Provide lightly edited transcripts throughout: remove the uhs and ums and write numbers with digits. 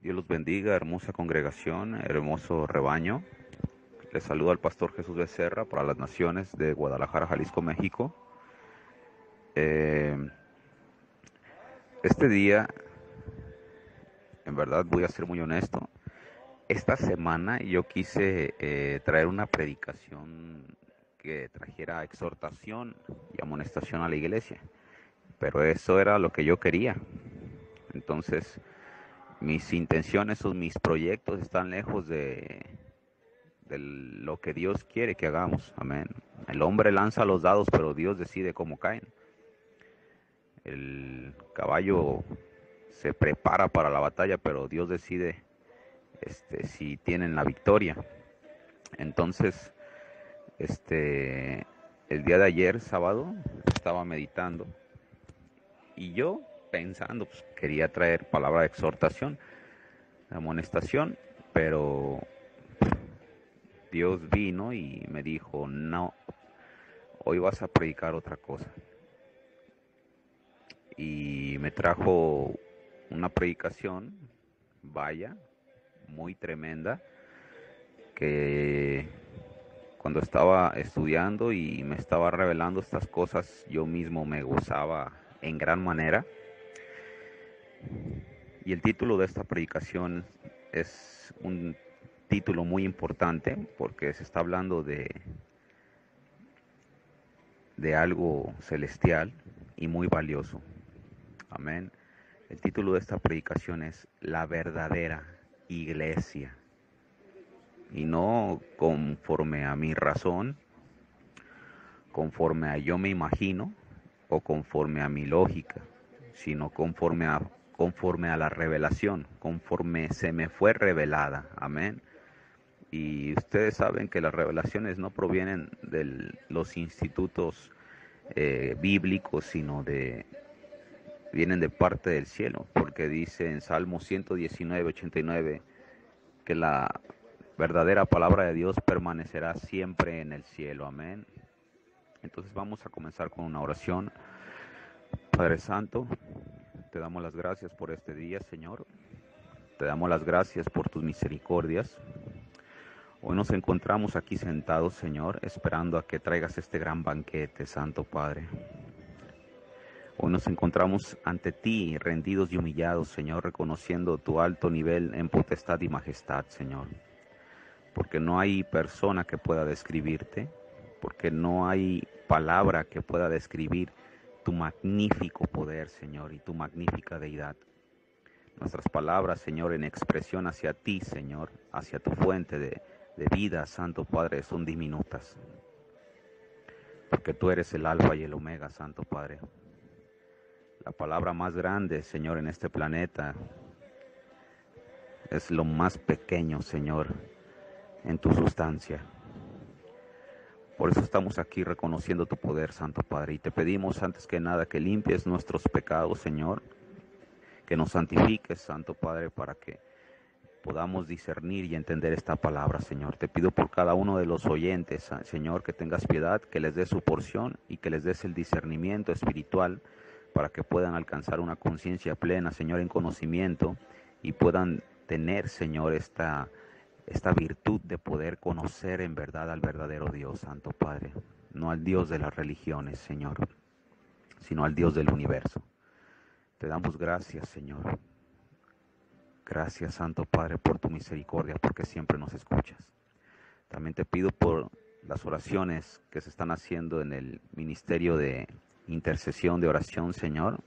Dios los bendiga, hermosa congregación, hermoso rebaño. Les saluda al pastor Jesús Becerra para las naciones de Guadalajara, Jalisco, México. Eh, este día, en verdad voy a ser muy honesto, esta semana yo quise traer una predicación que trajera exhortación y amonestación a la iglesia, pero eso era lo que yo quería. Entonces, mis intenciones o mis proyectos están lejos de lo que Dios quiere que hagamos. Amén. El hombre lanza los dados, pero Dios decide cómo caen. El caballo se prepara para la batalla, pero Dios decide si tienen la victoria. Entonces, este, el día de ayer, sábado, estaba meditando y yo pensando, pues, quería traer palabra de exhortación, de amonestación, pero Dios vino y me dijo, no, hoy vas a predicar otra cosa. Y me trajo una predicación, vaya, muy tremenda, que cuando estaba estudiando y me estaba revelando estas cosas, yo mismo me gozaba en gran manera. Y el título de esta predicación es un título muy importante porque se está hablando de algo celestial y muy valioso. Amén. El título de esta predicación es La verdadera iglesia. Y no conforme a mi razón, conforme a yo me imagino o conforme a mi lógica, sino conforme a la revelación, conforme se me fue revelada. Amén. Y ustedes saben que las revelaciones no provienen de los institutos bíblicos, sino vienen de parte del cielo, porque dice en Salmo 119:89 que la verdadera palabra de Dios permanecerá siempre en el cielo. Amén. Entonces vamos a comenzar con una oración. Padre Santo, te damos las gracias por este día, Señor. Te damos las gracias por tus misericordias. Hoy nos encontramos aquí sentados, Señor, esperando a que traigas este gran banquete, Santo Padre. Hoy nos encontramos ante ti, rendidos y humillados, Señor, reconociendo tu alto nivel en potestad y majestad, Señor. Porque no hay persona que pueda describirte, porque no hay palabra que pueda describir tu magnífico poder, Señor, y tu magnífica deidad. Nuestras palabras, Señor, en expresión hacia ti, Señor, hacia tu fuente de vida, Santo Padre, son diminutas. Porque tú eres el alfa y el omega, Santo Padre. La palabra más grande, Señor, en este planeta es lo más pequeño, Señor, en tu sustancia. Por eso estamos aquí reconociendo tu poder, Santo Padre, y te pedimos antes que nada que limpies nuestros pecados, Señor, que nos santifiques, Santo Padre, para que podamos discernir y entender esta palabra, Señor. Te pido por cada uno de los oyentes, Señor, que tengas piedad, que les des su porción y que les des el discernimiento espiritual para que puedan alcanzar una conciencia plena, Señor, en conocimiento y puedan tener, Señor, esta virtud de poder conocer en verdad al verdadero Dios, Santo Padre, no al Dios de las religiones, Señor, sino al Dios del universo. Te damos gracias, Señor. Gracias, Santo Padre, por tu misericordia, porque siempre nos escuchas. También te pido por las oraciones que se están haciendo en el ministerio de intercesión, de oración, Señor.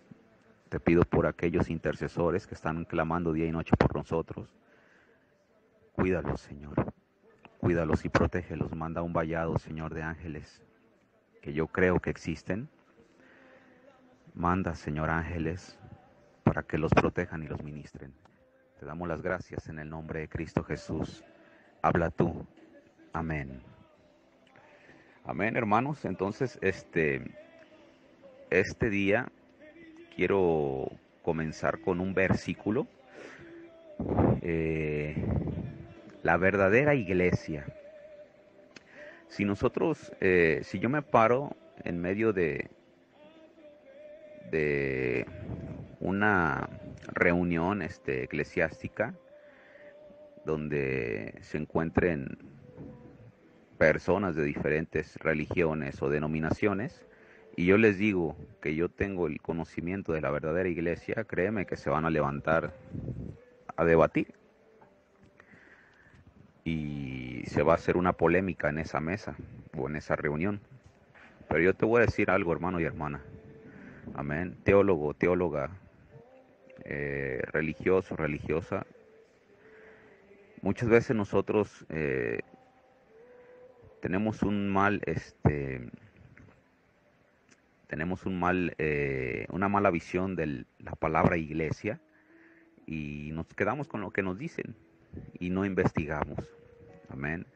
Te pido por aquellos intercesores que están clamando día y noche por nosotros. Cuídalos, Señor. Cuídalos y protégelos. Manda un vallado, Señor, de ángeles, que yo creo que existen. Manda, Señor, ángeles para que los protejan y los ministren. Te damos las gracias en el nombre de Cristo Jesús. Habla tú. Amén. Amén, hermanos. Entonces, este día quiero comenzar con un versículo. Eh, la verdadera iglesia. Si yo me paro en medio de una reunión eclesiástica donde se encuentren personas de diferentes religiones o denominaciones, y yo les digo que yo tengo el conocimiento de la verdadera iglesia, créeme que se van a levantar a debatir y se va a hacer una polémica en esa mesa o en esa reunión. Pero yo te voy a decir algo, hermano y hermana. Amén. Teólogo, teóloga, religioso, religiosa. Muchas veces nosotros tenemos un mal, una mala visión de la palabra iglesia y nos quedamos con lo que nos dicen y no investigamos. Amén.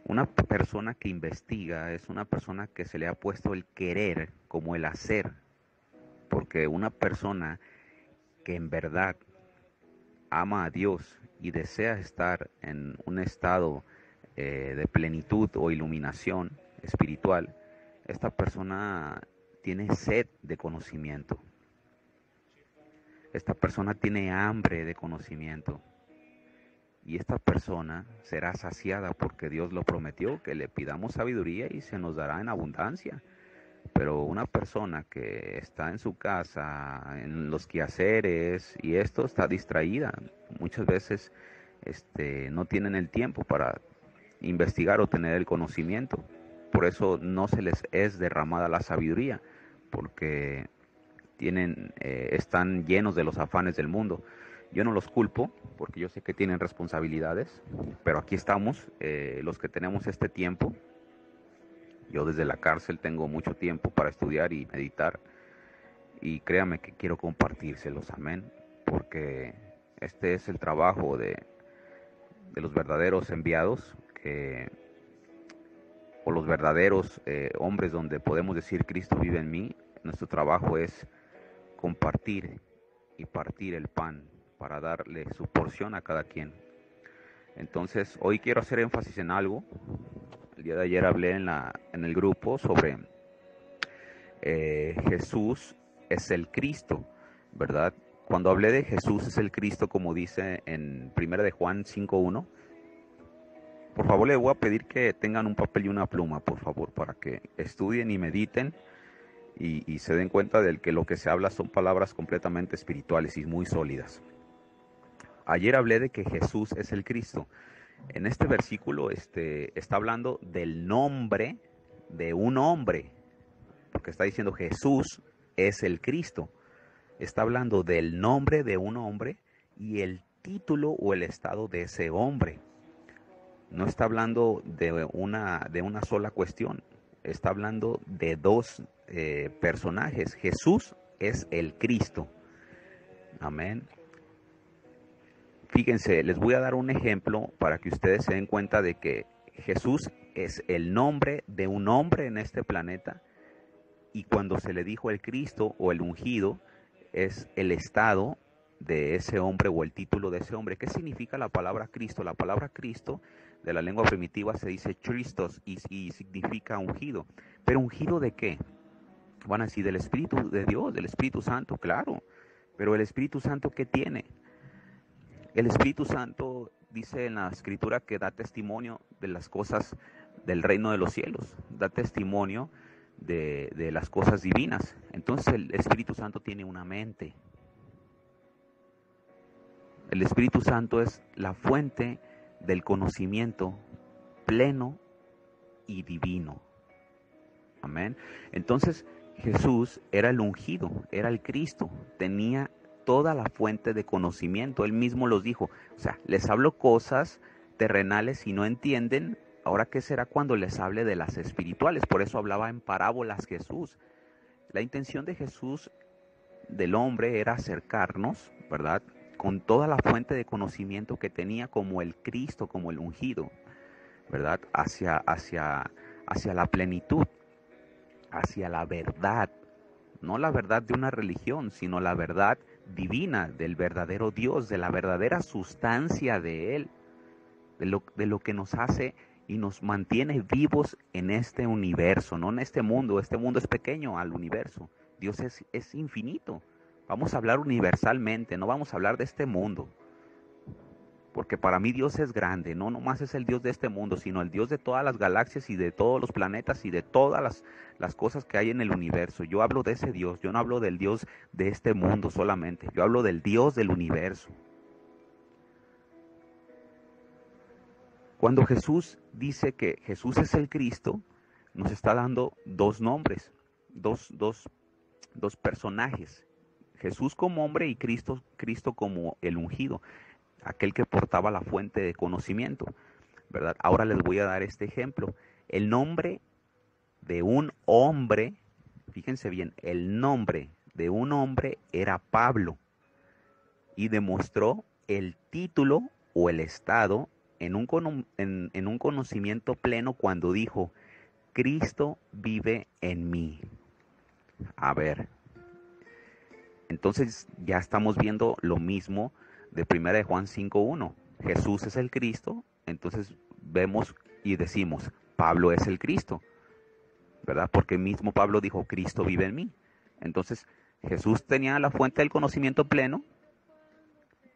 Una persona que investiga es una persona que se le ha puesto el querer como el hacer, porque una persona que en verdad ama a Dios y desea estar en un estado de plenitud o iluminación espiritual, esta persona tiene sed de conocimiento. Esta persona tiene hambre de conocimiento. Y esta persona será saciada porque Dios lo prometió, que le pidamos sabiduría y se nos dará en abundancia. Pero una persona que está en su casa, en los quehaceres y esto, está distraída. Muchas veces no tienen el tiempo para investigar o tener el conocimiento. Por eso no se les es derramada la sabiduría, porque están llenos de los afanes del mundo. Yo no los culpo, porque yo sé que tienen responsabilidades, pero aquí estamos, los que tenemos este tiempo. Yo desde la cárcel tengo mucho tiempo para estudiar y meditar, y créame que quiero compartírselos, amén, porque este es el trabajo de los verdaderos enviados, o los verdaderos hombres donde podemos decir Cristo vive en mí. Nuestro trabajo es compartir y partir el pan para darle su porción a cada quien. Entonces, hoy quiero hacer énfasis en algo. El día de ayer hablé en el grupo sobre Jesús es el Cristo, ¿verdad? Cuando hablé de Jesús es el Cristo, como dice en 1 de Juan 5:1, por favor les voy a pedir que tengan un papel y una pluma, por favor, para que estudien y mediten y se den cuenta de que lo que se habla son palabras completamente espirituales y muy sólidas. Ayer hablé de que Jesús es el Cristo. En este versículo está hablando del nombre de un hombre, porque está diciendo Jesús es el Cristo. Está hablando del nombre de un hombre y el título o el estado de ese hombre. No está hablando de una sola cuestión. Está hablando de dos personajes. Jesús es el Cristo. Amén. Fíjense, les voy a dar un ejemplo para que ustedes se den cuenta de que Jesús es el nombre de un hombre en este planeta, y cuando se le dijo el Cristo o el ungido, es el estado de ese hombre o el título de ese hombre. ¿Qué significa la palabra Cristo? La palabra Cristo de la lengua primitiva se dice Christos y significa ungido. ¿Pero ungido de qué? Van a decir del Espíritu de Dios, del Espíritu Santo, claro. Pero el Espíritu Santo, ¿qué tiene? El Espíritu Santo dice en la Escritura que da testimonio de las cosas del reino de los cielos, da testimonio de las cosas divinas. Entonces el Espíritu Santo tiene una mente. El Espíritu Santo es la fuente del conocimiento pleno y divino. Amén. Entonces Jesús era el ungido, era el Cristo, tenía toda la fuente de conocimiento. Él mismo los dijo, o sea, les hablo cosas terrenales y no entienden. Ahora, ¿qué será cuando les hable de las espirituales? Por eso hablaba en parábolas Jesús. La intención de Jesús, del hombre, era acercarnos, ¿verdad?, con toda la fuente de conocimiento que tenía como el Cristo, como el ungido, ¿verdad?, hacia la plenitud, hacia la verdad. No la verdad de una religión, sino la verdad divina del verdadero Dios, de la verdadera sustancia de Él, de lo que nos hace y nos mantiene vivos en este universo, no en este mundo. Este mundo es pequeño al universo. Dios es infinito. Vamos a hablar universalmente, no vamos a hablar de este mundo. Porque para mí Dios es grande, no nomás es el Dios de este mundo, sino el Dios de todas las galaxias y de todos los planetas y de todas las cosas que hay en el universo. Yo hablo de ese Dios, yo no hablo del Dios de este mundo solamente, yo hablo del Dios del universo. Cuando Jesús dice que Jesús es el Cristo, nos está dando dos nombres, dos personajes. Jesús como hombre y Cristo como el ungido, aquel que portaba la fuente de conocimiento, ¿verdad? Ahora les voy a dar este ejemplo. El nombre de un hombre, fíjense bien, el nombre de un hombre era Pablo y demostró el título o el estado en un conocimiento pleno cuando dijo, Cristo vive en mí. A ver, entonces ya estamos viendo lo mismo de 1 de Juan 5:1. Jesús es el Cristo, entonces vemos y decimos, Pablo es el Cristo, ¿verdad? Porque mismo Pablo dijo, Cristo vive en mí. Entonces Jesús tenía la fuente del conocimiento pleno,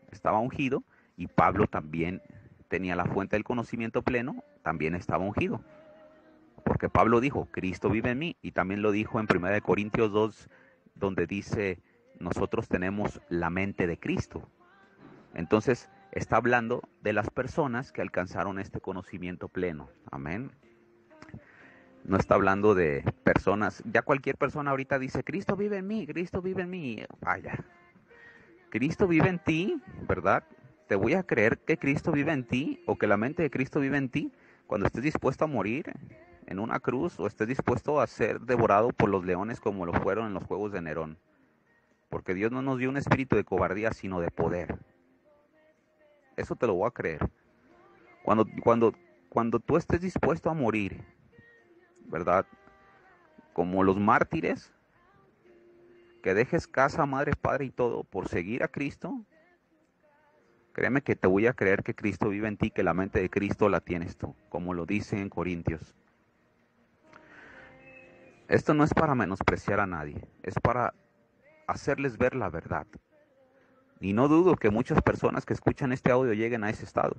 estaba ungido, y Pablo también tenía la fuente del conocimiento pleno, también estaba ungido. Porque Pablo dijo, Cristo vive en mí, y también lo dijo en 1 de Corintios 2, donde dice, nosotros tenemos la mente de Cristo. Entonces, está hablando de las personas que alcanzaron este conocimiento pleno. Amén. No está hablando de personas, ya cualquier persona ahorita dice, Cristo vive en mí, Cristo vive en mí. Vaya, Cristo vive en ti, ¿verdad? ¿Te voy a creer que Cristo vive en ti o que la mente de Cristo vive en ti cuando estés dispuesto a morir en una cruz o estés dispuesto a ser devorado por los leones como lo fueron en los juegos de Nerón? Porque Dios no nos dio un espíritu de cobardía, sino de poder. Eso te lo voy a creer. Cuando tú estés dispuesto a morir, ¿verdad? Como los mártires, que dejes casa, madre, padre y todo por seguir a Cristo, créeme que te voy a creer que Cristo vive en ti, que la mente de Cristo la tienes tú, como lo dice en Corintios. Esto no es para menospreciar a nadie, es para hacerles ver la verdad. Y no dudo que muchas personas que escuchan este audio lleguen a ese estado.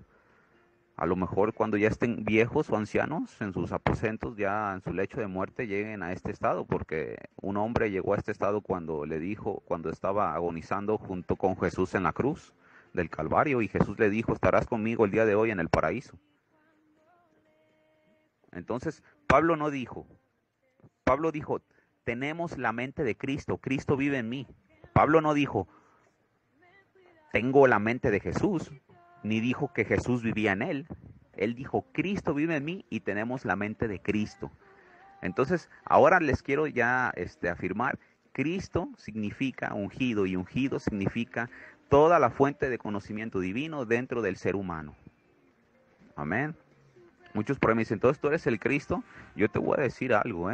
A lo mejor cuando ya estén viejos o ancianos en sus aposentos, ya en su lecho de muerte, lleguen a este estado, porque un hombre llegó a este estado cuando le dijo, cuando estaba agonizando junto con Jesús en la cruz del Calvario, y Jesús le dijo, estarás conmigo el día de hoy en el paraíso. Entonces, Pablo dijo, tenemos la mente de Cristo, Cristo vive en mí. Pablo no dijo, tengo la mente de Jesús, ni dijo que Jesús vivía en él. Él dijo, Cristo vive en mí y tenemos la mente de Cristo. Entonces, ahora les quiero ya afirmar, Cristo significa ungido y ungido significa toda la fuente de conocimiento divino dentro del ser humano. Amén. Muchos por ahí me dicen, entonces tú eres el Cristo. Yo te voy a decir algo,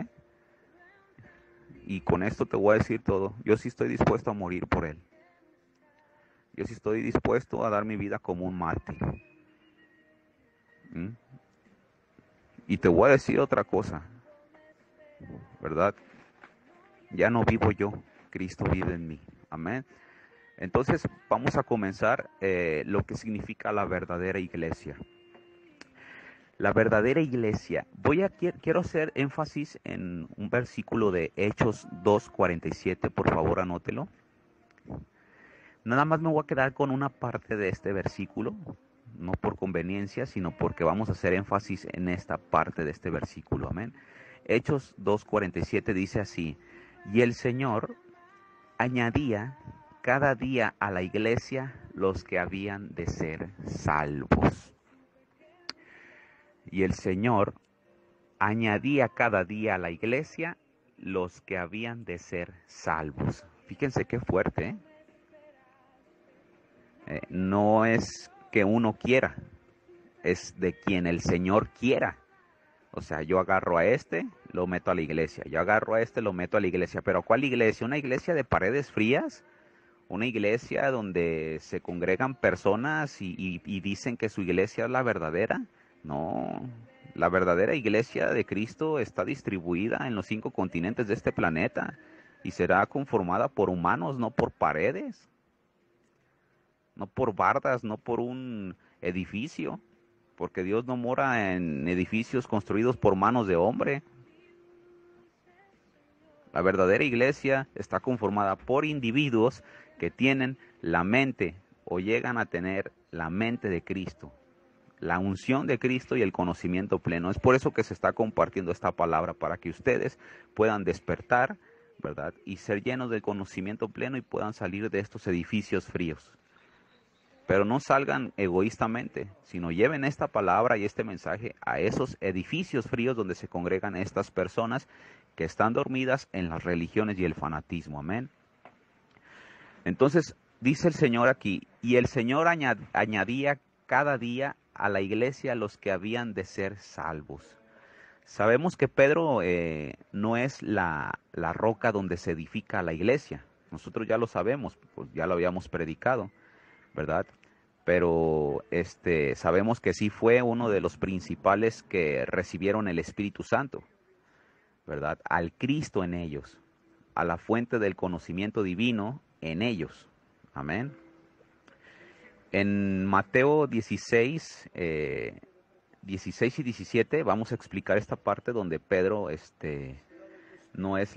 y con esto te voy a decir todo. Yo sí estoy dispuesto a morir por él. Yo sí estoy dispuesto a dar mi vida como un mártir. Y te voy a decir otra cosa, ¿verdad? Ya no vivo yo, Cristo vive en mí. Amén. Entonces vamos a comenzar lo que significa la verdadera iglesia. La verdadera iglesia. Quiero hacer énfasis en un versículo de Hechos 2:47, por favor anótelo. Nada más me voy a quedar con una parte de este versículo, no por conveniencia, sino porque vamos a hacer énfasis en esta parte de este versículo. Amén. Hechos 2:47 dice así, y el Señor añadía cada día a la iglesia los que habían de ser salvos. Y el Señor añadía cada día a la iglesia los que habían de ser salvos. Fíjense qué fuerte, no es que uno quiera, es de quien el Señor quiera. O sea, yo agarro a este, lo meto a la iglesia. Yo agarro a este, lo meto a la iglesia. ¿Pero cuál iglesia? ¿Una iglesia de paredes frías? ¿Una iglesia donde se congregan personas y dicen que su iglesia es la verdadera? No, la verdadera iglesia de Cristo está distribuida en los 5 continentes de este planeta y será conformada por humanos, no por paredes, no por bardas, no por un edificio, porque Dios no mora en edificios construidos por manos de hombre. La verdadera iglesia está conformada por individuos que tienen la mente o llegan a tener la mente de Cristo, la unción de Cristo y el conocimiento pleno. Es por eso que se está compartiendo esta palabra, para que ustedes puedan despertar, ¿verdad? Y ser llenos del conocimiento pleno y puedan salir de estos edificios fríos. Pero no salgan egoístamente, sino lleven esta palabra y este mensaje a esos edificios fríos donde se congregan estas personas que están dormidas en las religiones y el fanatismo. Amén. Entonces, dice el Señor aquí, y el Señor añadía cada día a la iglesia los que habían de ser salvos. Sabemos que Pedro no es la roca donde se edifica la iglesia. Nosotros ya lo sabemos, pues ya lo habíamos predicado, ¿verdad? Pero sabemos que sí fue uno de los principales que recibieron el Espíritu Santo, ¿verdad? Al Cristo en ellos, a la fuente del conocimiento divino en ellos. Amén. En Mateo 16, 16 y 17 vamos a explicar esta parte donde Pedro no es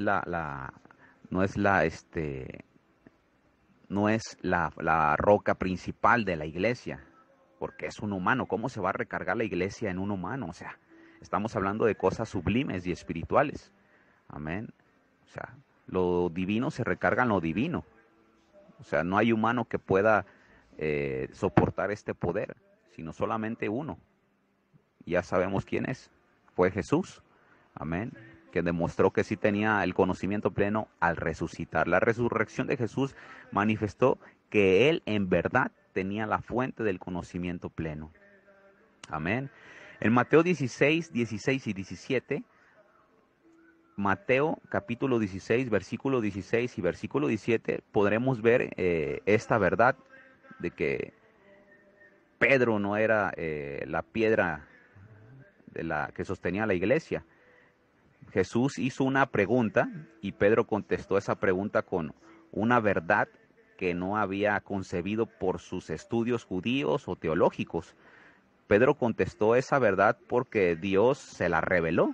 no es la roca principal de la iglesia, porque es un humano. ¿Cómo se va a recargar la iglesia en un humano? O sea, estamos hablando de cosas sublimes y espirituales. Amén. O sea, lo divino se recarga en lo divino. O sea, no hay humano que pueda soportar este poder, sino solamente uno. Ya sabemos quién es. Fue Jesús. Amén. Que demostró que sí tenía el conocimiento pleno al resucitar. La resurrección de Jesús manifestó que él en verdad tenía la fuente del conocimiento pleno. Amén. En Mateo 16, 16 y 17, Mateo capítulo 16, versículo 16 y versículo 17, podremos ver esta verdad de que Pedro no era la piedra de la que sostenía la iglesia. Jesús hizo una pregunta y Pedro contestó esa pregunta con una verdad que no había concebido por sus estudios judíos o teológicos. Pedro contestó esa verdad porque Dios se la reveló.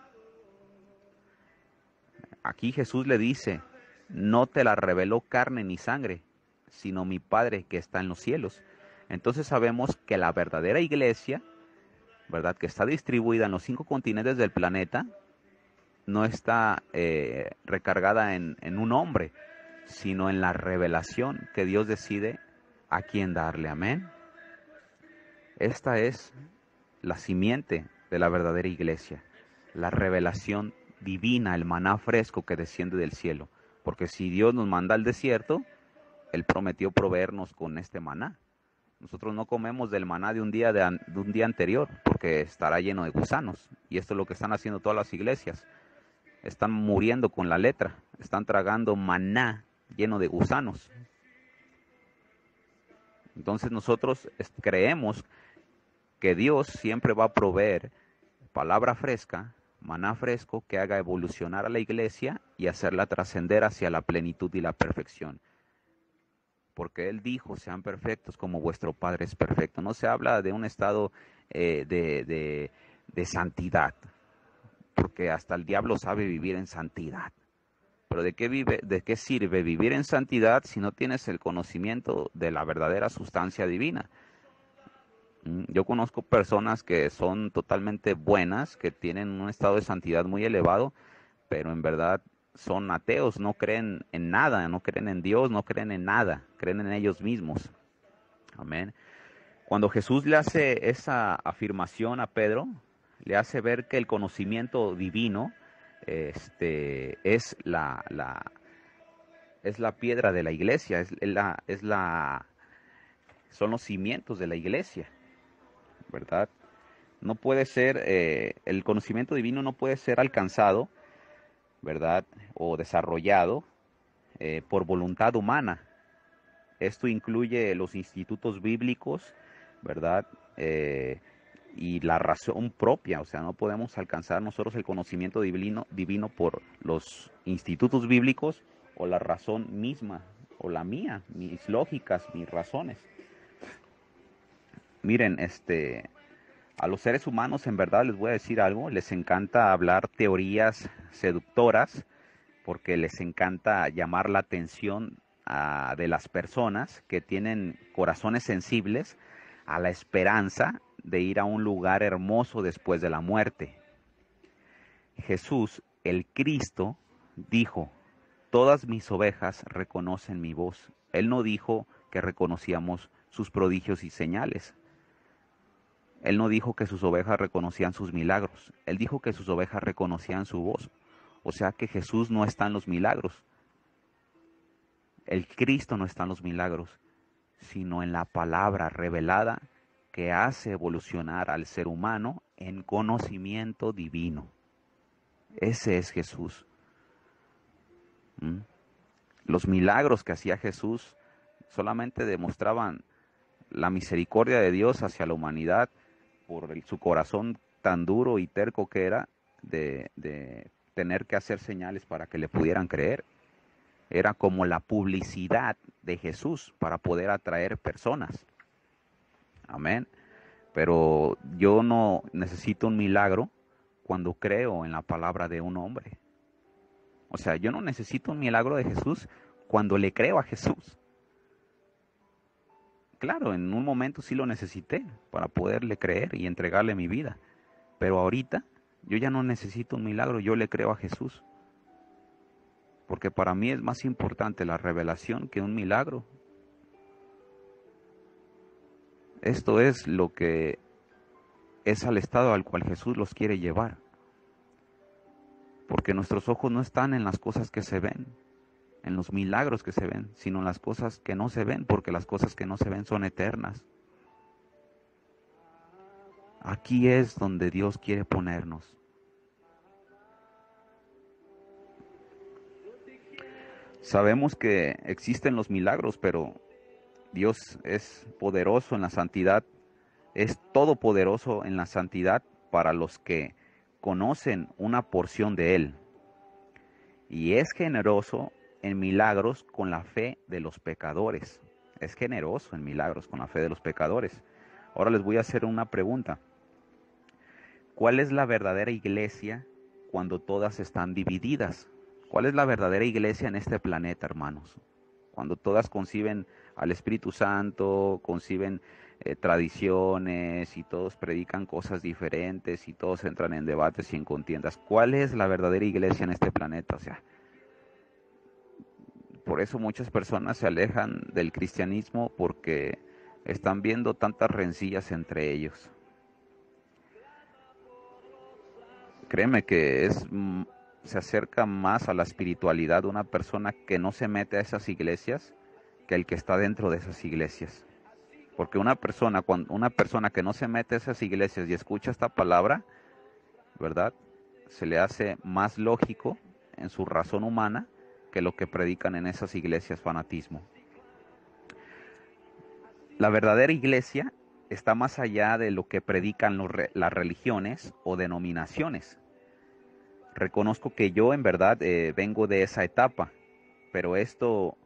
Aquí Jesús le dice, no te la reveló carne ni sangre, sino mi Padre que está en los cielos. Entonces sabemos que la verdadera iglesia, ¿verdad?, que está distribuida en los 5 continentes del planeta, no está recargada en un hombre, sino en la revelación que Dios decide a quién darle. Amén. Esta es la simiente de la verdadera iglesia, la revelación divina, el maná fresco que desciende del cielo. Porque si Dios nos manda al desierto, Él prometió proveernos con este maná. Nosotros no comemos del maná de un día anterior, porque estará lleno de gusanos. Y esto es lo que están haciendo todas las iglesias. Están muriendo con la letra, están tragando maná lleno de gusanos. Entonces nosotros creemos que Dios siempre va a proveer palabra fresca, maná fresco, que haga evolucionar a la iglesia y hacerla trascender hacia la plenitud y la perfección. Porque Él dijo, sean perfectos como vuestro Padre es perfecto. No se habla de un estado de santidad, porque hasta el diablo sabe vivir en santidad. Pero ¿de qué sirve vivir en santidad si no tienes el conocimiento de la verdadera sustancia divina? Yo conozco personas que son totalmente buenas, que tienen un estado de santidad muy elevado, pero en verdad son ateos, no creen en nada, no creen en Dios, no creen en nada, creen en ellos mismos. Amén. Cuando Jesús le hace esa afirmación a Pedro, le hace ver que el conocimiento divino es la piedra de la iglesia, son los cimientos de la iglesia, ¿verdad? No puede ser, el conocimiento divino no puede ser alcanzado, ¿verdad?, o desarrollado por voluntad humana. Esto incluye los institutos bíblicos, ¿verdad?, y la razón propia. O sea, no podemos alcanzar nosotros el conocimiento divino por los institutos bíblicos o la razón misma, o la mía, mis lógicas, mis razones. Miren, a los seres humanos en verdad les voy a decir algo, les encanta hablar teorías seductoras porque les encanta llamar la atención de las personas que tienen corazones sensibles a la esperanza de ir a un lugar hermoso después de la muerte. Jesús, el Cristo, dijo: todas mis ovejas reconocen mi voz. Él no dijo que reconocíamos sus prodigios y señales. Él no dijo que sus ovejas reconocían sus milagros. Él dijo que sus ovejas reconocían su voz. O sea que Jesús no está en los milagros. El Cristo no está en los milagros, sino en la palabra revelada que hace evolucionar al ser humano en conocimiento divino. Ese es Jesús. Los milagros que hacía Jesús solamente demostraban la misericordia de Dios hacia la humanidad por su corazón tan duro y terco que era de tener que hacer señales para que le pudieran creer. Era como la publicidad de Jesús para poder atraer personas. Amén. Pero yo no necesito un milagro cuando creo en la palabra de un hombre. O sea, yo no necesito un milagro de Jesús cuando le creo a Jesús. Claro, en un momento sí lo necesité para poderle creer y entregarle mi vida. Pero ahorita yo ya no necesito un milagro, yo le creo a Jesús. Porque para mí es más importante la revelación que un milagro. Esto es lo que es al estado al cual Jesús los quiere llevar. Porque nuestros ojos no están en las cosas que se ven, en los milagros que se ven, sino en las cosas que no se ven, porque las cosas que no se ven son eternas. Aquí es donde Dios quiere ponernos. Sabemos que existen los milagros, pero Dios es poderoso en la santidad, es todopoderoso en la santidad para los que conocen una porción de Él. Y es generoso en milagros con la fe de los pecadores. Es generoso en milagros con la fe de los pecadores. Ahora les voy a hacer una pregunta. ¿Cuál es la verdadera iglesia cuando todas están divididas? ¿Cuál es la verdadera iglesia en este planeta, hermanos? Cuando todas conciben al Espíritu Santo, conciben tradiciones y todos predican cosas diferentes y todos entran en debates y en contiendas. ¿Cuál es la verdadera iglesia en este planeta? O sea, por eso muchas personas se alejan del cristianismo porque están viendo tantas rencillas entre ellos. Créeme que se acerca más a la espiritualidad de una persona que no se mete a esas iglesias que el que está dentro de esas iglesias. Porque una persona que no se mete a esas iglesias y escucha esta palabra, ¿verdad? Se le hace más lógico en su razón humana que lo que predican en esas iglesias fanatismo. La verdadera iglesia está más allá de lo que predican las religiones o denominaciones. Reconozco que yo en verdad vengo de esa etapa, pero esto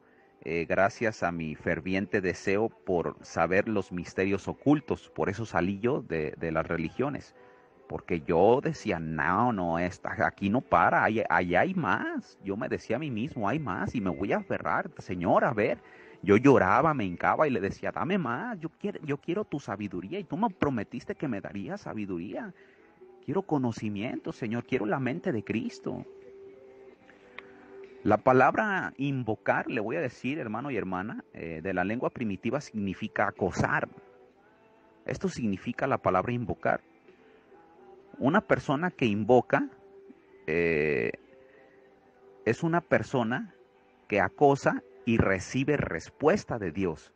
gracias a mi ferviente deseo por saber los misterios ocultos. Por eso salí yo de las religiones, porque yo decía, no, aquí no para, allá hay más. Yo me decía a mí mismo, hay más, y me voy a aferrar, Señor, a ver. Yo lloraba, me hincaba y le decía, dame más, yo quiero tu sabiduría, y tú me prometiste que me darías sabiduría. Quiero conocimiento, Señor, quiero la mente de Cristo. La palabra invocar, le voy a decir, hermano y hermana, de la lengua primitiva significa acosar. Esto significa la palabra invocar. Una persona que invoca es una persona que acosa y recibe respuesta de Dios.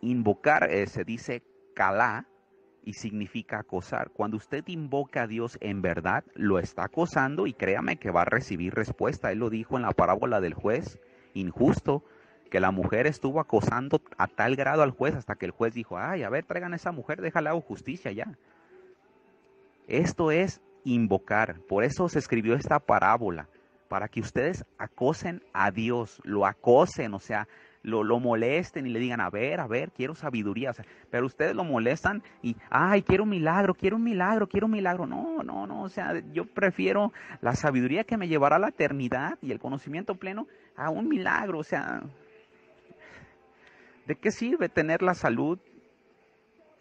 Invocar se dice calá y significa acosar. Cuando usted invoca a Dios en verdad, lo está acosando y créame que va a recibir respuesta. Él lo dijo en la parábola del juez injusto, que la mujer estuvo acosando a tal grado al juez hasta que el juez dijo, ay, a ver, traigan a esa mujer, déjale hago justicia ya. Esto es invocar. Por eso se escribió esta parábola, para que ustedes acosen a Dios, lo acosen, o sea, lo molesten y le digan, a ver, quiero sabiduría. O sea, pero ustedes lo molestan y, ay, quiero un milagro, quiero un milagro, quiero un milagro. No, no, no, o sea, yo prefiero la sabiduría que me llevará a la eternidad y el conocimiento pleno a un milagro. O sea, ¿de qué sirve tener la salud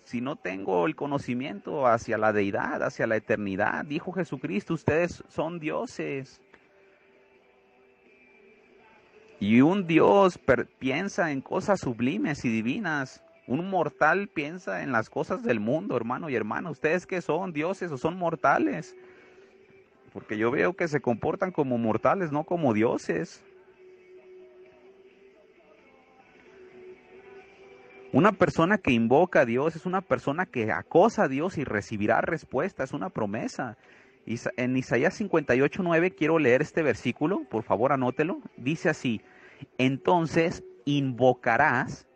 si no tengo el conocimiento hacia la deidad, hacia la eternidad? Dijo Jesucristo, ustedes son dioses. Y un Dios piensa en cosas sublimes y divinas. Un mortal piensa en las cosas del mundo, hermano y hermana. ¿Ustedes qué son, dioses o son mortales? Porque yo veo que se comportan como mortales, no como dioses. Una persona que invoca a Dios es una persona que acosa a Dios y recibirá respuesta, es una promesa. En Isaías 58:9 quiero leer este versículo, por favor anótelo. Dice así, entonces invocarás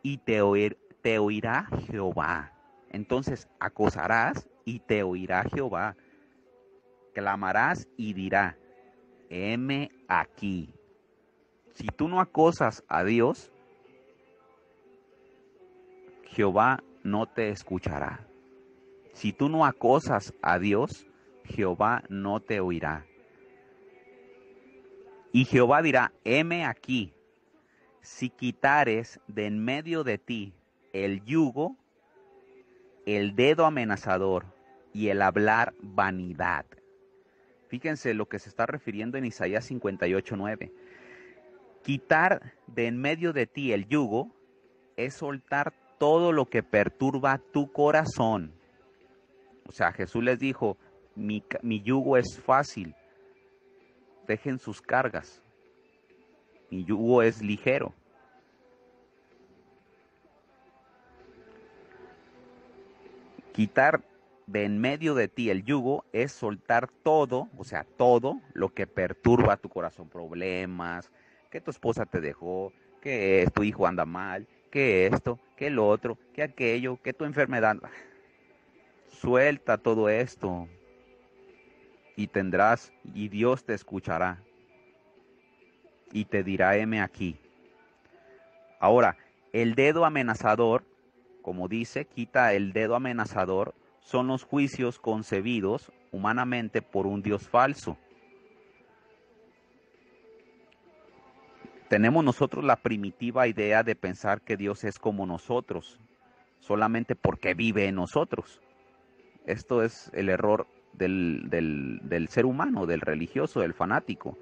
y te oirá Jehová. Entonces acosarás y te oirá Jehová. Clamarás y dirá, heme aquí. Si tú no acosas a Dios, Jehová no te escuchará. Si tú no acosas a Dios, Jehová no te oirá. Y Jehová dirá, heme aquí, si quitares de en medio de ti el yugo, el dedo amenazador y el hablar vanidad. Fíjense lo que se está refiriendo en Isaías 58:9. Quitar de en medio de ti el yugo es soltar todo lo que perturba tu corazón. O sea, Jesús les dijo, mi yugo es fácil, dejen sus cargas, mi yugo es ligero. Quitar de en medio de ti el yugo es soltar todo, o sea, todo lo que perturba tu corazón, problemas, que tu esposa te dejó, que tu hijo anda mal, que esto, que lo otro, que aquello, que tu enfermedad. Suelta todo esto y tendrás, y Dios te escuchará y te dirá, heme aquí. Ahora, el dedo amenazador, como dice, quita el dedo amenazador, son los juicios concebidos humanamente por un Dios falso. Tenemos nosotros la primitiva idea de pensar que Dios es como nosotros, solamente porque vive en nosotros. Esto es el error del ser humano, del religioso, del fanático,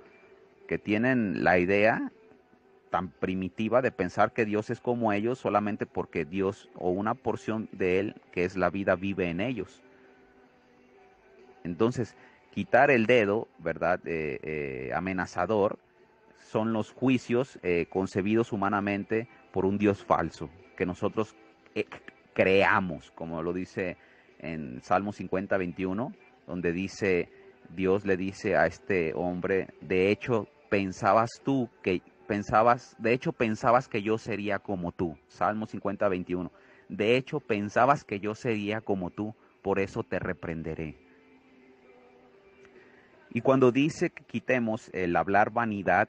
que tienen la idea tan primitiva de pensar que Dios es como ellos solamente porque Dios o una porción de Él, que es la vida, vive en ellos. Entonces, quitar el dedo, ¿verdad? Amenazador, son los juicios concebidos humanamente por un Dios falso, que nosotros creamos, como lo dice en Salmo 50:21, donde dice, Dios le dice a este hombre, de hecho pensabas que yo sería como tú. Salmo 50:21. De hecho pensabas que yo sería como tú, por eso te reprenderé. Y cuando dice que quitemos el hablar vanidad,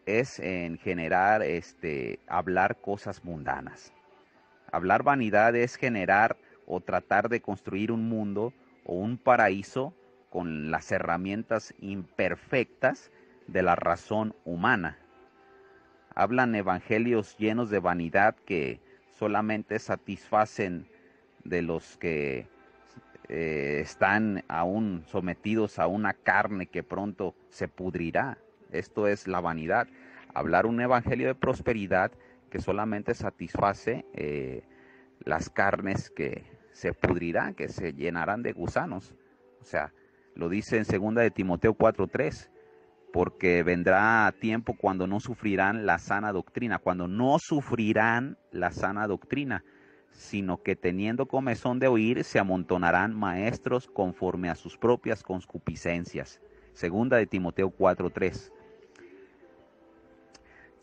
es en generar, hablar cosas mundanas. Hablar vanidad es generar o tratar de construir un mundo o un paraíso con las herramientas imperfectas de la razón humana. Hablan evangelios llenos de vanidad que solamente satisfacen de los que están aún sometidos a una carne que pronto se pudrirá. Esto es la vanidad. Hablar un evangelio de prosperidad que solamente satisface las carnes que se pudrirán, que se llenarán de gusanos. O sea, lo dice en 2 de Timoteo 4:3, porque vendrá tiempo cuando no sufrirán la sana doctrina, sino que teniendo comezón de oír, se amontonarán maestros conforme a sus propias concupiscencias. 2 de Timoteo 4:3.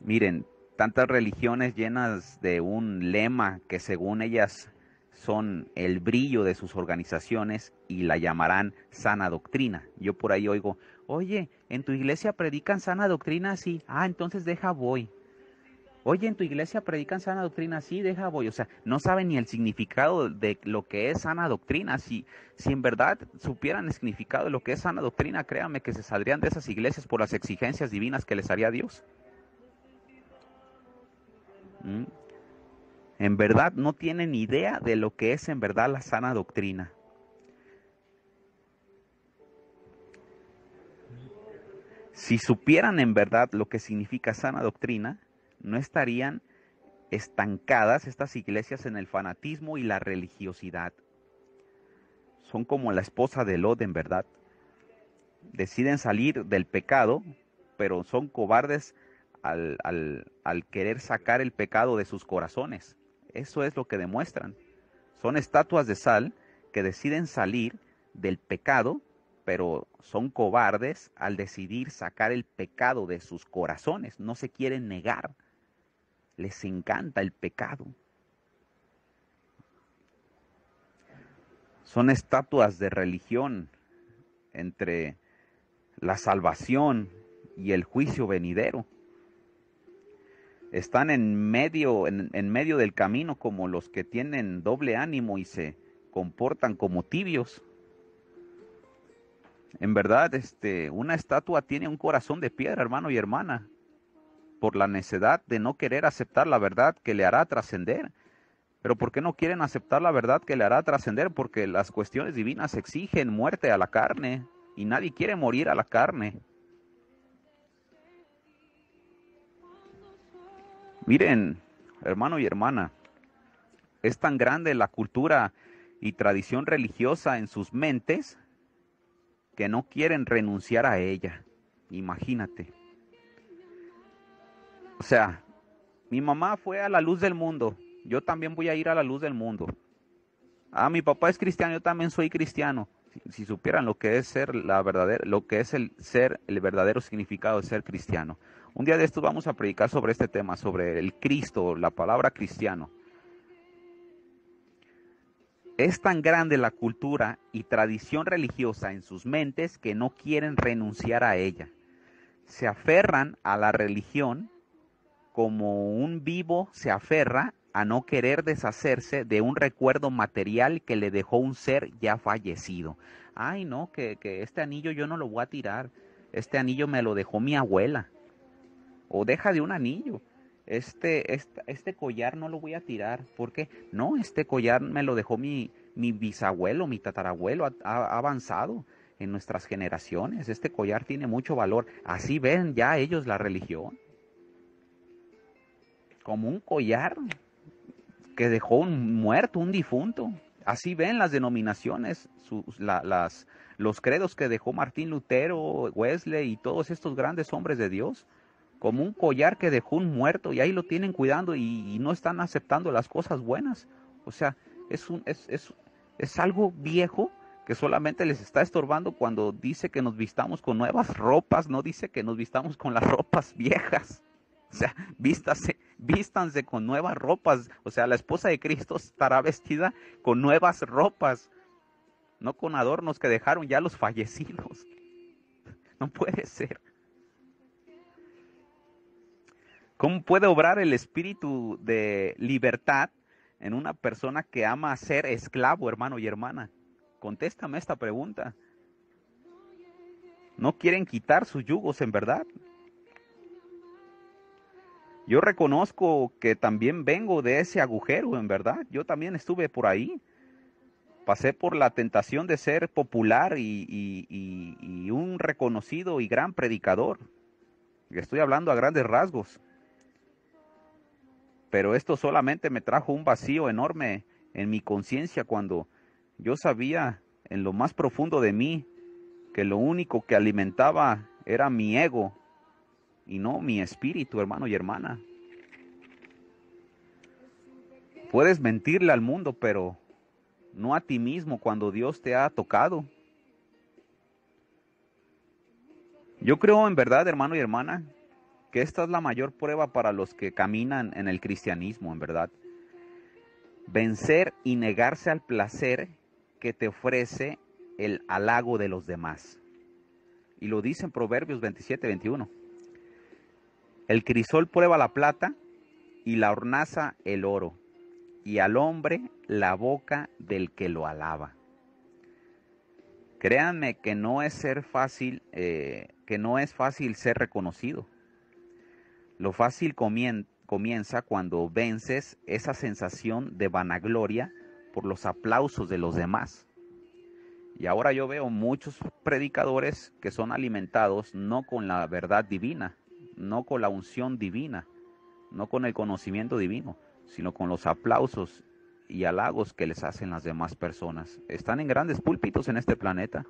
Miren, tantas religiones llenas de un lema que según ellas son el brillo de sus organizaciones y la llamarán sana doctrina. Yo por ahí oigo, oye, ¿en tu iglesia predican sana doctrina? Sí. Ah, entonces deja voy. Oye, en tu iglesia predican sana doctrina, sí, deja voy. O sea, no saben ni el significado de lo que es sana doctrina. Si en verdad supieran el significado de lo que es sana doctrina, créanme que se saldrían de esas iglesias por las exigencias divinas que les haría Dios. ¿Mm? En verdad no tienen idea de lo que es en verdad la sana doctrina. Si supieran en verdad lo que significa sana doctrina, no estarían estancadas estas iglesias en el fanatismo y la religiosidad. Son como la esposa de Lot, en verdad. Deciden salir del pecado, pero son cobardes al querer sacar el pecado de sus corazones. Eso es lo que demuestran. Son estatuas de sal que deciden salir del pecado, pero son cobardes al decidir sacar el pecado de sus corazones. No se quieren negar. Les encanta el pecado. Son estatuas de religión entre la salvación y el juicio venidero. Están en medio del camino como los que tienen doble ánimo y se comportan como tibios. En verdad, una estatua tiene un corazón de piedra, hermano y hermana, por la necedad de no querer aceptar la verdad que le hará trascender. Pero ¿por qué no quieren aceptar la verdad que le hará trascender? Porque las cuestiones divinas exigen muerte a la carne y nadie quiere morir a la carne. Miren, hermano y hermana, es tan grande la cultura y tradición religiosa en sus mentes que no quieren renunciar a ella. Imagínate. O sea, mi mamá fue a la luz del mundo, yo también voy a ir a la luz del mundo. Ah, mi papá es cristiano, yo también soy cristiano. Si supieran lo que es ser la verdadera, lo que es el verdadero significado de ser cristiano. Un día de estos vamos a predicar sobre este tema, sobre el Cristo, la palabra cristiano. Es tan grande la cultura y tradición religiosa en sus mentes que no quieren renunciar a ella. Se aferran a la religión como un vivo se aferra a no querer deshacerse de un recuerdo material que le dejó un ser ya fallecido. Ay, no, que este anillo yo no lo voy a tirar. Este anillo me lo dejó mi abuela. O deja de un anillo. Este collar no lo voy a tirar. ¿Por qué? No, este collar me lo dejó mi bisabuelo, mi tatarabuelo. Ha avanzado en nuestras generaciones. Este collar tiene mucho valor. Así ven ya ellos la religión. Como un collar que dejó un muerto, un difunto. Así ven las denominaciones, los credos que dejó Martín Lutero, Wesley y todos estos grandes hombres de Dios, como un collar que dejó un muerto y ahí lo tienen cuidando y no están aceptando las cosas buenas. O sea, es algo viejo que solamente les está estorbando cuando dice que nos vistamos con nuevas ropas, no dice que nos vistamos con las ropas viejas. O sea, vístanse con nuevas ropas. O sea, la esposa de Cristo estará vestida con nuevas ropas, no con adornos que dejaron ya los fallecidos. No puede ser. ¿Cómo puede obrar el espíritu de libertad en una persona que ama ser esclavo, hermano y hermana? Contéstame esta pregunta. ¿No quieren quitar sus yugos en verdad? Yo reconozco que también vengo de ese agujero, en verdad. Yo también estuve por ahí. Pasé por la tentación de ser popular y un reconocido y gran predicador. Estoy hablando a grandes rasgos. Pero esto solamente me trajo un vacío enorme en mi conciencia cuando yo sabía en lo más profundo de mí que lo único que alimentaba era mi ego y no mi espíritu, hermano y hermana. Puedes mentirle al mundo, pero no a ti mismo cuando Dios te ha tocado. Yo creo en verdad, hermano y hermana, que esta es la mayor prueba para los que caminan en el cristianismo, en verdad. Vencer y negarse al placer que te ofrece el halago de los demás. Y lo dice en Proverbios 27:21. El crisol prueba la plata y la hornaza el oro, y al hombre la boca del que lo alaba. Créanme que no es fácil ser reconocido. Lo fácil comienza cuando vences esa sensación de vanagloria por los aplausos de los demás. Y ahora yo veo muchos predicadores que son alimentados no con la verdad divina, no con la unción divina, no con el conocimiento divino, sino con los aplausos y halagos que les hacen las demás personas. Están en grandes púlpitos en este planeta.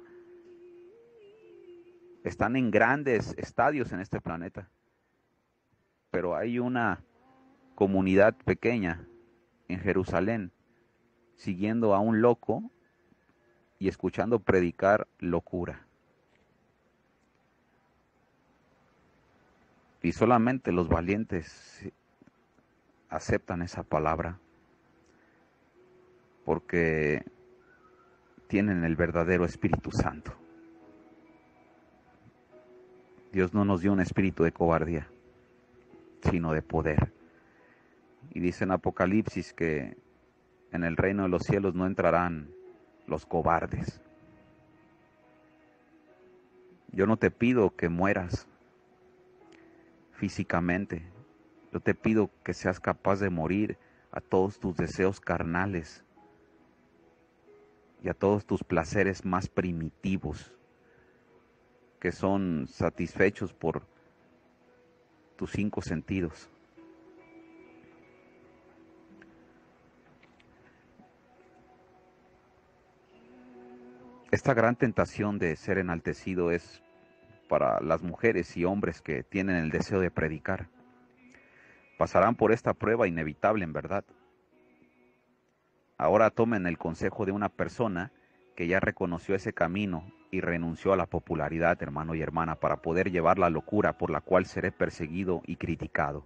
Están en grandes estadios en este planeta. Pero hay una comunidad pequeña en Jerusalén siguiendo a un loco y escuchando predicar locura. Y solamente los valientes aceptan esa palabra porque tienen el verdadero Espíritu Santo. Dios no nos dio un espíritu de cobardía, sino de poder. Y dice en Apocalipsis que en el reino de los cielos no entrarán los cobardes. Yo no te pido que mueras físicamente. Yo te pido que seas capaz de morir a todos tus deseos carnales y a todos tus placeres más primitivos, que son satisfechos por tus 5 sentidos. Esta gran tentación de ser enaltecido es para las mujeres y hombres que tienen el deseo de predicar. Pasarán por esta prueba inevitable, en verdad. Ahora tomen el consejo de una persona que ya reconoció ese camino y renunció a la popularidad, hermano y hermana, para poder llevar la locura por la cual seré perseguido y criticado.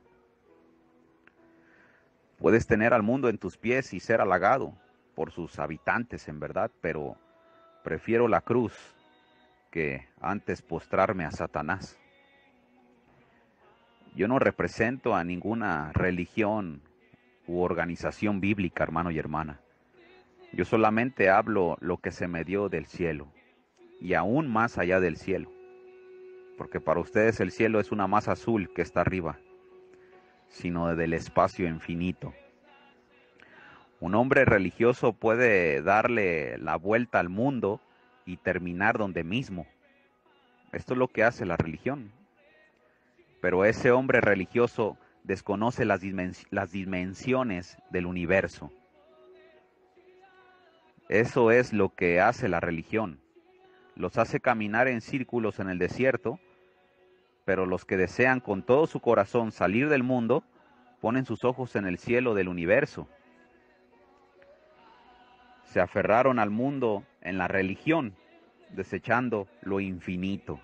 Puedes tener al mundo en tus pies y ser halagado por sus habitantes, en verdad, pero prefiero la cruz que antes postrarme a Satanás. Yo no represento a ninguna religión u organización bíblica, hermano y hermana. Yo solamente hablo lo que se me dio del cielo y aún más allá del cielo, porque para ustedes el cielo es una masa azul que está arriba, sino del espacio infinito. Un hombre religioso puede darle la vuelta al mundo y terminar donde mismo. Esto es lo que hace la religión. Pero ese hombre religioso desconoce las dimensiones del universo. Eso es lo que hace la religión. Los hace caminar en círculos en el desierto, pero los que desean con todo su corazón salir del mundo, ponen sus ojos en el cielo del universo. Se aferraron al mundo en la religión, desechando lo infinito.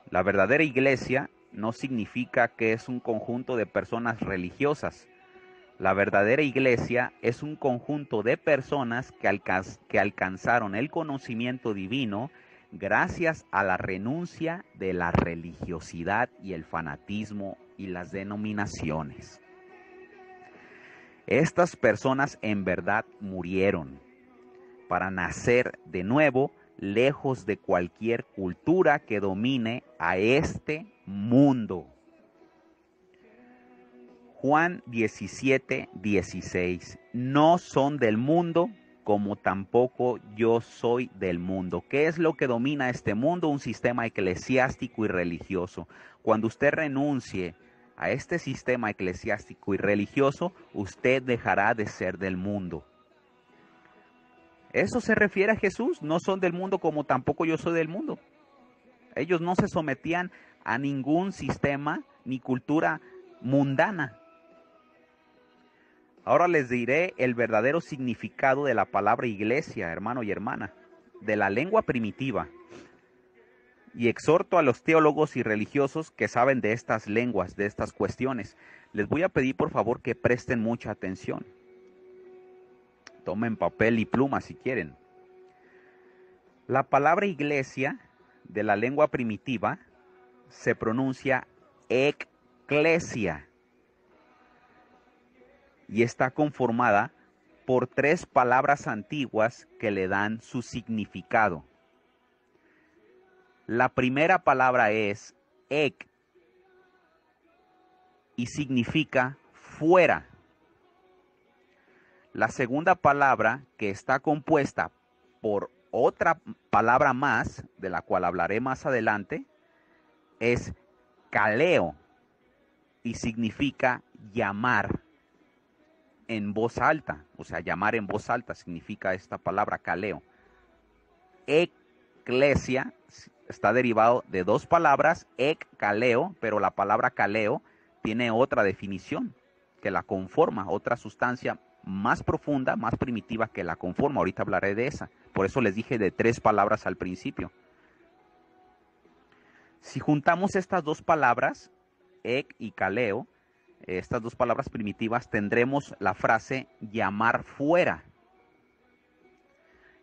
La verdadera iglesia no significa que es un conjunto de personas religiosas. La verdadera iglesia es un conjunto de personas que alcanzaron el conocimiento divino gracias a la renuncia de la religiosidad y el fanatismo y las denominaciones. Estas personas en verdad murieron para nacer de nuevo lejos de cualquier cultura que domine a este mundo. Juan 17:16. No son del mundo, como tampoco yo soy del mundo. ¿Qué es lo que domina este mundo? Un sistema eclesiástico y religioso. Cuando usted renuncie a este sistema eclesiástico y religioso, usted dejará de ser del mundo. Eso se refiere a Jesús. No son del mundo como tampoco yo soy del mundo. Ellos no se sometían a ningún sistema ni cultura mundana. Ahora les diré el verdadero significado de la palabra iglesia, hermano y hermana, de la lengua primitiva. Y exhorto a los teólogos y religiosos que saben de estas lenguas, de estas cuestiones. Les voy a pedir por favor que presten mucha atención. Tomen papel y pluma si quieren. La palabra iglesia de la lengua primitiva se pronuncia eclesia. y está conformada por 3 palabras antiguas que le dan su significado. La primera palabra es ek y significa fuera. La segunda palabra, que está compuesta por otra palabra más, de la cual hablaré más adelante, es kaleo y significa llamar en voz alta. O sea, llamar en voz alta significa esta palabra kaleo. Eclesia está derivado de 2 palabras, ek, kaleo, pero la palabra kaleo tiene otra definición que la conforma, otra sustancia más profunda, más primitiva que la conforma. Ahorita hablaré de esa. Por eso les dije de 3 palabras al principio. Si juntamos estas 2 palabras, ek y kaleo, estas 2 palabras primitivas, tendremos la frase llamar fuera.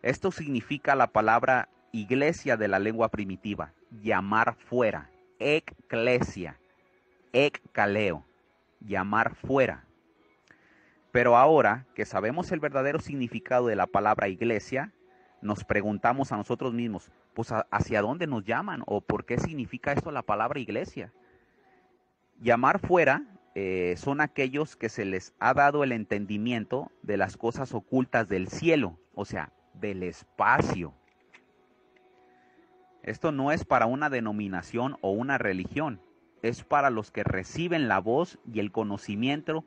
Esto significa la palabra iglesia de la lengua primitiva, llamar fuera, eclesia, kaleo, llamar fuera. Pero ahora que sabemos el verdadero significado de la palabra iglesia, nos preguntamos a nosotros mismos, pues ¿hacia dónde nos llaman? ¿O por qué significa esto la palabra iglesia? Llamar fuera son aquellos que se les ha dado el entendimiento de las cosas ocultas del cielo, o sea, del espacio. Esto no es para una denominación o una religión, es para los que reciben la voz y el conocimiento.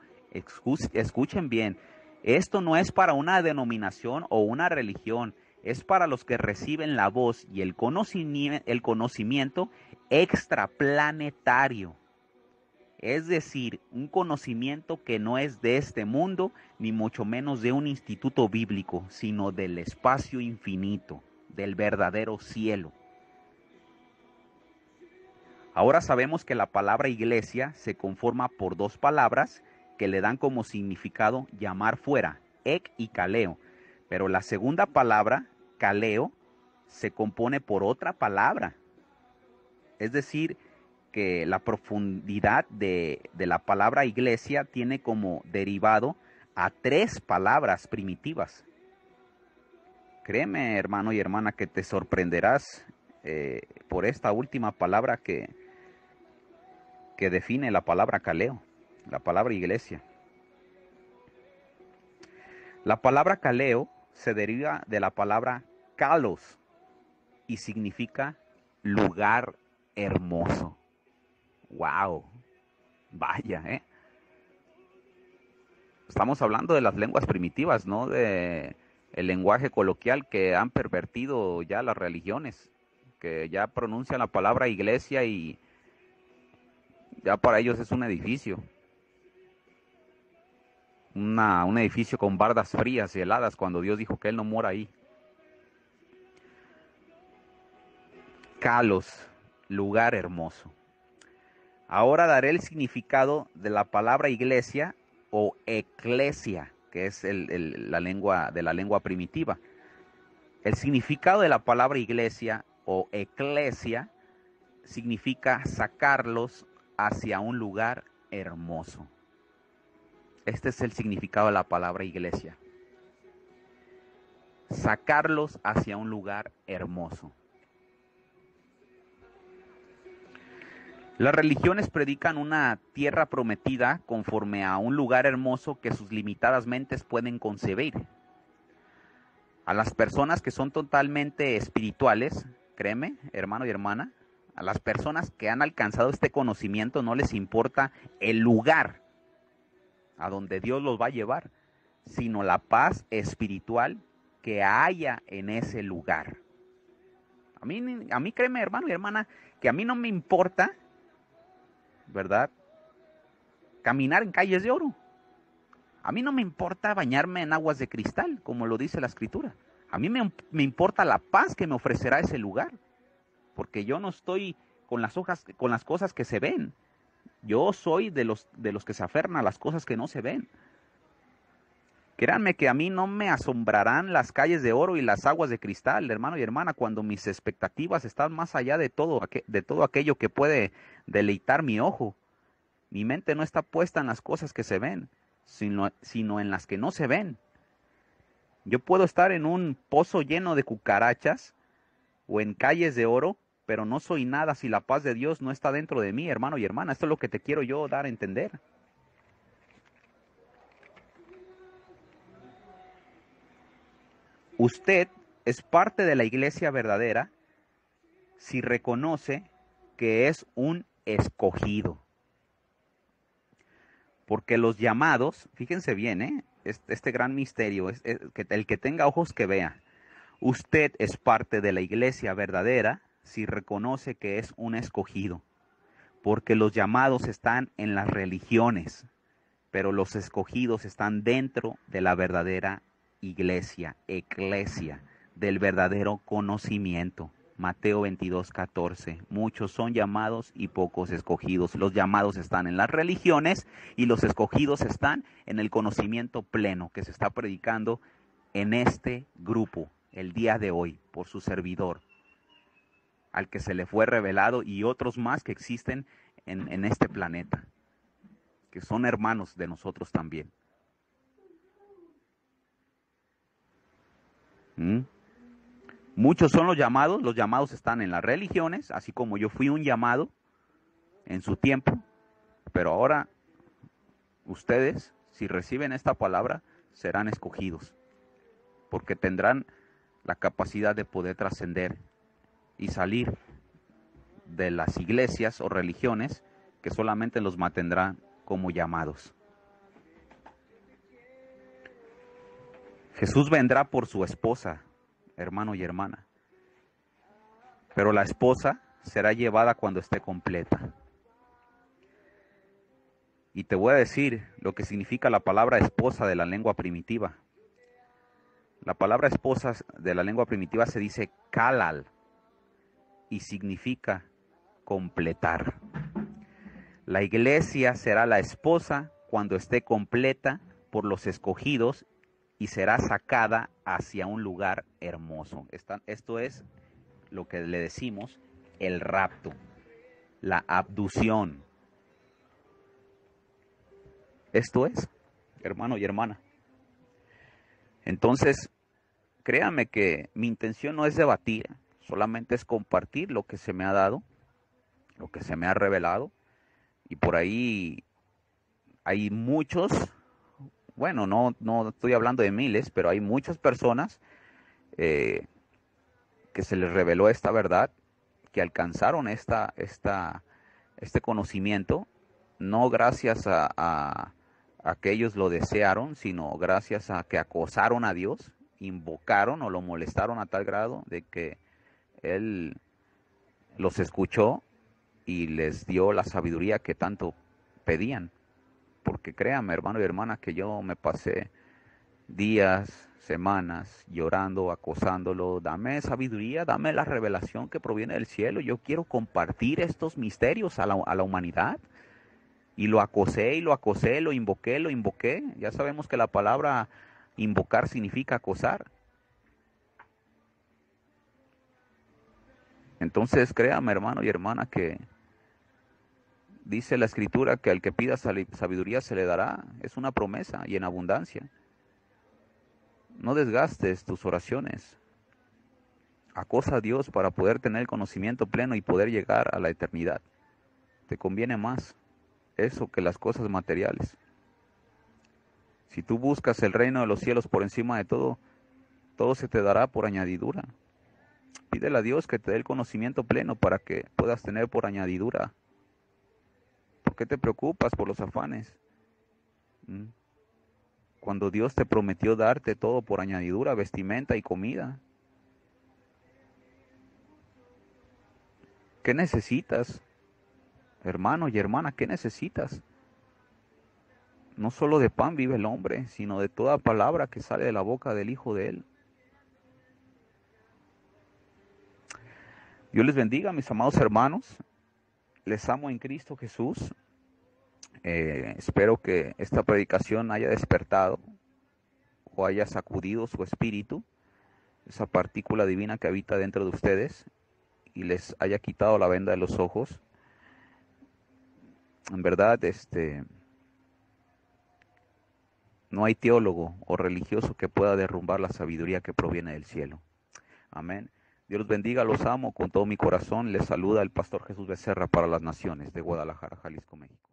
Escuchen bien, esto no es para una denominación o una religión, es para los que reciben la voz y el conocimiento extraplanetario. Es decir, un conocimiento que no es de este mundo, ni mucho menos de un instituto bíblico, sino del espacio infinito, del verdadero cielo. Ahora sabemos que la palabra iglesia se conforma por 2 palabras que le dan como significado llamar fuera, ek y kaleo. Pero la segunda palabra, kaleo, se compone por otra palabra. Es decir, que la profundidad de la palabra iglesia tiene como derivado a 3 palabras primitivas. Créeme, hermano y hermana, que te sorprenderás por esta última palabra que define la palabra kaleo, la palabra iglesia. La palabra kaleo se deriva de la palabra kalos y significa lugar hermoso. ¡Wow! Vaya, ¿eh? Estamos hablando de las lenguas primitivas, no de el lenguaje coloquial que han pervertido ya las religiones, que ya pronuncian la palabra iglesia y ya para ellos es un edificio. Un edificio con bardas frías y heladas, cuando Dios dijo que Él no mora ahí. Kalos, lugar hermoso. Ahora daré el significado de la palabra iglesia o eclesia, que es la lengua primitiva. El significado de la palabra iglesia o eclesia significa sacarlos hacia un lugar hermoso. Este es el significado de la palabra iglesia. Sacarlos hacia un lugar hermoso. Las religiones predican una tierra prometida conforme a un lugar hermoso que sus limitadas mentes pueden concebir. A las personas que son totalmente espirituales, créeme, hermano y hermana, a las personas que han alcanzado este conocimiento no les importa el lugar a donde Dios los va a llevar, sino la paz espiritual que haya en ese lugar. A mí créeme, hermano y hermana, que a mí no me importa, ¿verdad?, caminar en calles de oro. A mí no me importa bañarme en aguas de cristal, como lo dice la Escritura. A mí me importa la paz que me ofrecerá ese lugar, porque yo no estoy con las cosas que se ven. Yo soy de los que se aferran a las cosas que no se ven. Créanme que a mí no me asombrarán las calles de oro y las aguas de cristal, hermano y hermana, cuando mis expectativas están más allá de todo aquello que puede deleitar mi ojo. Mi mente no está puesta en las cosas que se ven, sino en las que no se ven. Yo puedo estar en un pozo lleno de cucarachas o en calles de oro, pero no soy nada si la paz de Dios no está dentro de mí, hermano y hermana. Esto es lo que te quiero yo dar a entender. Usted es parte de la iglesia verdadera si reconoce que es un escogido. Porque los llamados, fíjense bien, este gran misterio, que el que tenga ojos que vea. Usted es parte de la iglesia verdadera si reconoce que es un escogido. Porque los llamados están en las religiones, pero los escogidos están dentro de la verdadera iglesia, eclesia, del verdadero conocimiento. Mateo 22:14. Muchos son llamados y pocos escogidos. Los llamados están en las religiones y los escogidos están en el conocimiento pleno que se está predicando en este grupo el día de hoy por su servidor, al que se le fue revelado, y otros más que existen en este planeta, que son hermanos de nosotros también. Muchos son los llamados están en las religiones, así como yo fui un llamado en su tiempo, pero ahora ustedes, si reciben esta palabra, serán escogidos, porque tendrán la capacidad de poder trascender y salir de las iglesias o religiones que solamente los mantendrán como llamados. Jesús vendrá por su esposa, hermano y hermana, pero la esposa será llevada cuando esté completa. Y te voy a decir lo que significa la palabra esposa de la lengua primitiva. La palabra esposa de la lengua primitiva se dice kalal y significa completar. La iglesia será la esposa cuando esté completa por los escogidos y será sacada hacia un lugar hermoso. Esto es lo que le decimos el rapto, la abducción. Esto es, hermano y hermana. Entonces, créame que mi intención no es debatir, solamente es compartir lo que se me ha dado, lo que se me ha revelado. Y por ahí hay muchos, bueno, no estoy hablando de miles, pero hay muchas personas que se les reveló esta verdad, que alcanzaron este conocimiento, no gracias a que ellos lo desearon, sino gracias a que acosaron a Dios, invocaron o lo molestaron a tal grado de que Él los escuchó y les dio la sabiduría que tanto pedían. Porque créanme, hermano y hermana, que yo me pasé días, semanas llorando, acosándolo. Dame sabiduría, dame la revelación que proviene del cielo. Yo quiero compartir estos misterios a la humanidad. Y lo acosé y lo acosé, lo invoqué. Ya sabemos que la palabra invocar significa acosar. Entonces créame, hermano y hermana, que dice la escritura que al que pida sabiduría se le dará. Es una promesa y en abundancia. No desgastes tus oraciones. Acosa a Dios para poder tener el conocimiento pleno y poder llegar a la eternidad. Te conviene más eso que las cosas materiales. Si tú buscas el reino de los cielos por encima de todo, todo se te dará por añadidura. Pídele a Dios que te dé el conocimiento pleno para que puedas tener por añadidura. ¿Por qué te preocupas por los afanes? Cuando Dios te prometió darte todo por añadidura, vestimenta y comida. ¿Qué necesitas? Hermano y hermana, ¿qué necesitas? No solo de pan vive el hombre, sino de toda palabra que sale de la boca del Hijo de Él. Dios les bendiga, mis amados hermanos. Les amo en Cristo Jesús. Espero que esta predicación haya despertado o haya sacudido su espíritu, esa partícula divina que habita dentro de ustedes, y les haya quitado la venda de los ojos. En verdad, No hay teólogo o religioso que pueda derrumbar la sabiduría que proviene del cielo. Amén. Dios los bendiga, los amo con todo mi corazón. Les saluda el pastor Jesús Becerra para las Naciones de Guadalajara, Jalisco, México.